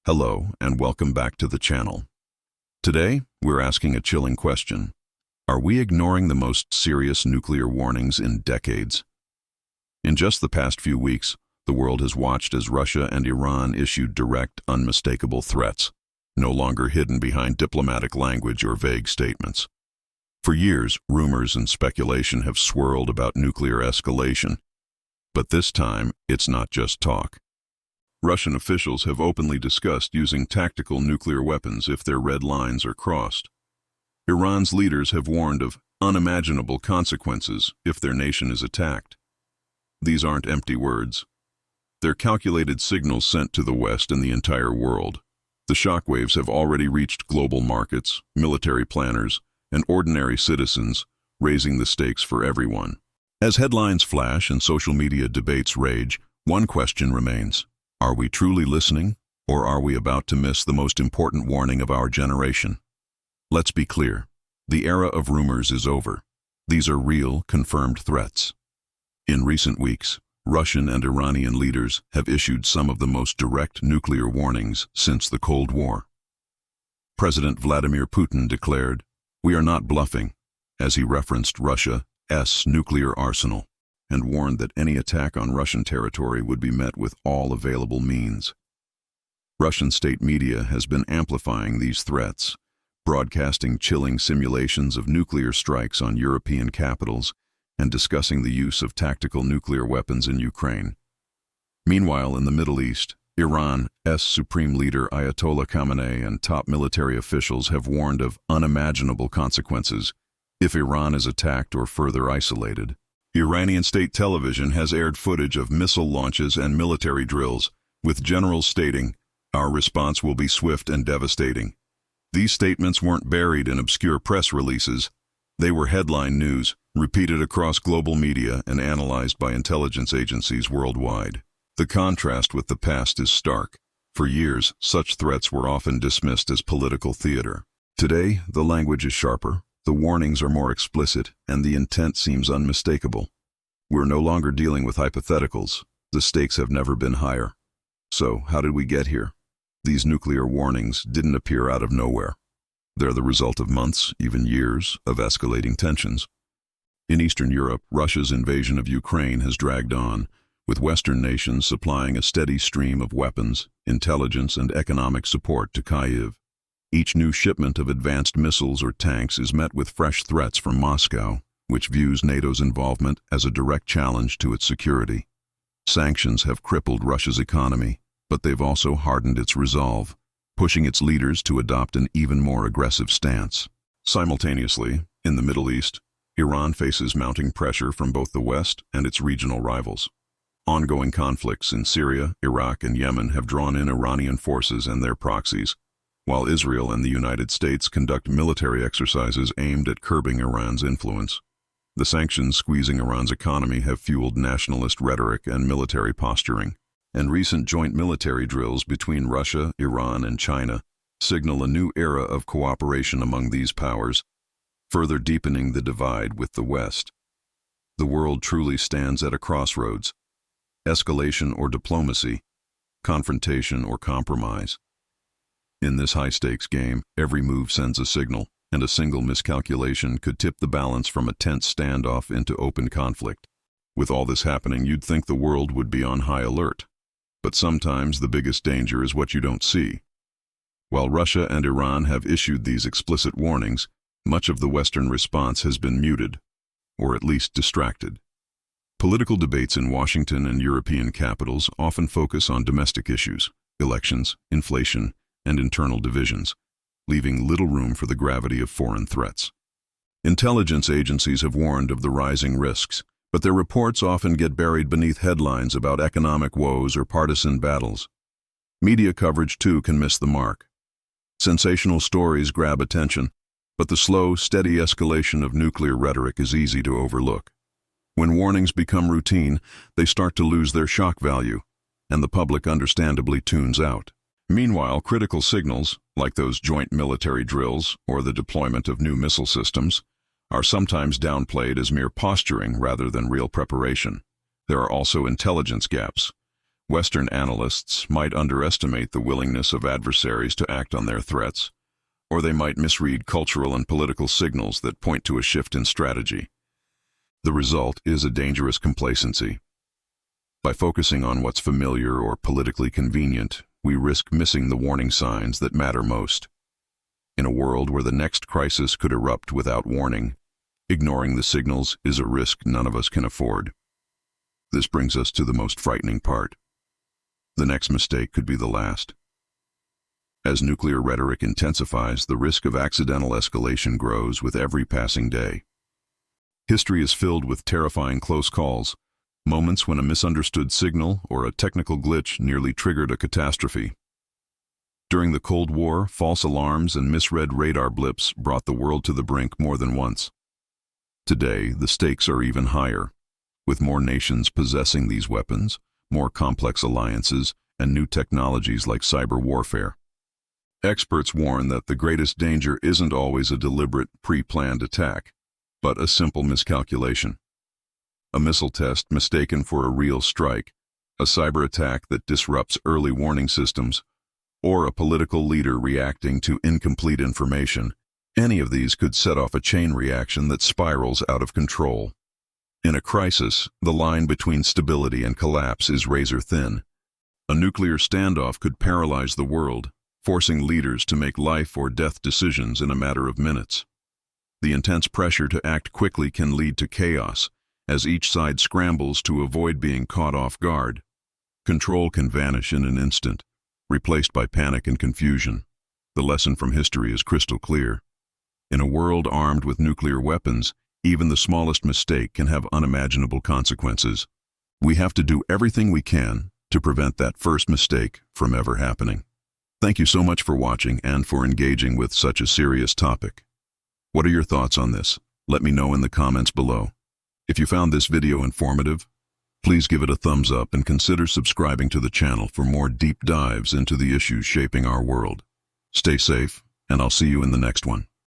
Hello, and welcome back to the channel. Today, we're asking a chilling question. Are we ignoring the most serious nuclear warnings in decades? In just the past few weeks, the world has watched as Russia and Iran issued direct, unmistakable threats, no longer hidden behind diplomatic language or vague statements. For years, rumors and speculation have swirled about nuclear escalation. But this time, it's not just talk. Russian officials have openly discussed using tactical nuclear weapons if their red lines are crossed. Iran's leaders have warned of unimaginable consequences if their nation is attacked. These aren't empty words. They're calculated signals sent to the West and the entire world. The shockwaves have already reached global markets, military planners, and ordinary citizens, raising the stakes for everyone. As headlines flash and social media debates rage, one question remains. Are we truly listening, or are we about to miss the most important warning of our generation? Let's be clear. The era of rumors is over. These are real, confirmed threats. In recent weeks, Russian and Iranian leaders have issued some of the most direct nuclear warnings since the Cold War. President Vladimir Putin declared, "We are not bluffing," as he referenced Russia's nuclear arsenal, and warned that any attack on Russian territory would be met with all available means. Russian state media has been amplifying these threats, broadcasting chilling simulations of nuclear strikes on European capitals and discussing the use of tactical nuclear weapons in Ukraine. Meanwhile, in the Middle East, Iran's supreme leader Ayatollah Khamenei and top military officials have warned of unimaginable consequences if Iran is attacked or further isolated. Iranian state television has aired footage of missile launches and military drills, with generals stating, "Our response will be swift and devastating." These statements weren't buried in obscure press releases. They were headline news, repeated across global media and analyzed by intelligence agencies worldwide. The contrast with the past is stark. For years, such threats were often dismissed as political theater. Today, the language is sharper. The warnings are more explicit, and the intent seems unmistakable. We're no longer dealing with hypotheticals. The stakes have never been higher. So, how did we get here? These nuclear warnings didn't appear out of nowhere. They're the result of months, even years, of escalating tensions. In Eastern Europe, Russia's invasion of Ukraine has dragged on, with Western nations supplying a steady stream of weapons, intelligence, and economic support to Kyiv. Each new shipment of advanced missiles or tanks is met with fresh threats from Moscow, which views NATO's involvement as a direct challenge to its security. Sanctions have crippled Russia's economy, but they've also hardened its resolve, pushing its leaders to adopt an even more aggressive stance. Simultaneously, in the Middle East, Iran faces mounting pressure from both the West and its regional rivals. Ongoing conflicts in Syria, Iraq, and Yemen have drawn in Iranian forces and their proxies, while Israel and the United States conduct military exercises aimed at curbing Iran's influence. The sanctions squeezing Iran's economy have fueled nationalist rhetoric and military posturing, and recent joint military drills between Russia, Iran, and China signal a new era of cooperation among these powers, further deepening the divide with the West. The world truly stands at a crossroads: escalation or diplomacy, confrontation or compromise. In this high-stakes game, every move sends a signal, and a single miscalculation could tip the balance from a tense standoff into open conflict. With all this happening, you'd think the world would be on high alert. But sometimes the biggest danger is what you don't see. While Russia and Iran have issued these explicit warnings, much of the Western response has been muted, or at least distracted. Political debates in Washington and European capitals often focus on domestic issues, elections, inflation, and internal divisions, leaving little room for the gravity of foreign threats. Intelligence agencies have warned of the rising risks, but their reports often get buried beneath headlines about economic woes or partisan battles. Media coverage, too, can miss the mark. Sensational stories grab attention, but the slow, steady escalation of nuclear rhetoric is easy to overlook. When warnings become routine, they start to lose their shock value, and the public understandably tunes out. Meanwhile, critical signals, like those joint military drills or the deployment of new missile systems, are sometimes downplayed as mere posturing rather than real preparation. There are also intelligence gaps. Western analysts might underestimate the willingness of adversaries to act on their threats, or they might misread cultural and political signals that point to a shift in strategy. The result is a dangerous complacency. By focusing on what's familiar or politically convenient, we risk missing the warning signs that matter most. In a world where the next crisis could erupt without warning, ignoring the signals is a risk none of us can afford. This brings us to the most frightening part. The next mistake could be the last. As nuclear rhetoric intensifies, the risk of accidental escalation grows with every passing day. History is filled with terrifying close calls, moments when a misunderstood signal or a technical glitch nearly triggered a catastrophe. During the Cold War, false alarms and misread radar blips brought the world to the brink more than once. Today, the stakes are even higher, with more nations possessing these weapons, more complex alliances, and new technologies like cyber warfare. Experts warn that the greatest danger isn't always a deliberate, pre-planned attack, but a simple miscalculation. A missile test mistaken for a real strike, a cyber attack that disrupts early warning systems, or a political leader reacting to incomplete information. Any of these could set off a chain reaction that spirals out of control. In a crisis, the line between stability and collapse is razor thin. A nuclear standoff could paralyze the world, forcing leaders to make life or death decisions in a matter of minutes. The intense pressure to act quickly can lead to chaos, as each side scrambles to avoid being caught off guard. Control can vanish in an instant, replaced by panic and confusion. The lesson from history is crystal clear. In a world armed with nuclear weapons, even the smallest mistake can have unimaginable consequences. We have to do everything we can to prevent that first mistake from ever happening. Thank you so much for watching and for engaging with such a serious topic. What are your thoughts on this? Let me know in the comments below. If you found this video informative, please give it a thumbs up and consider subscribing to the channel for more deep dives into the issues shaping our world. Stay safe, and I'll see you in the next one.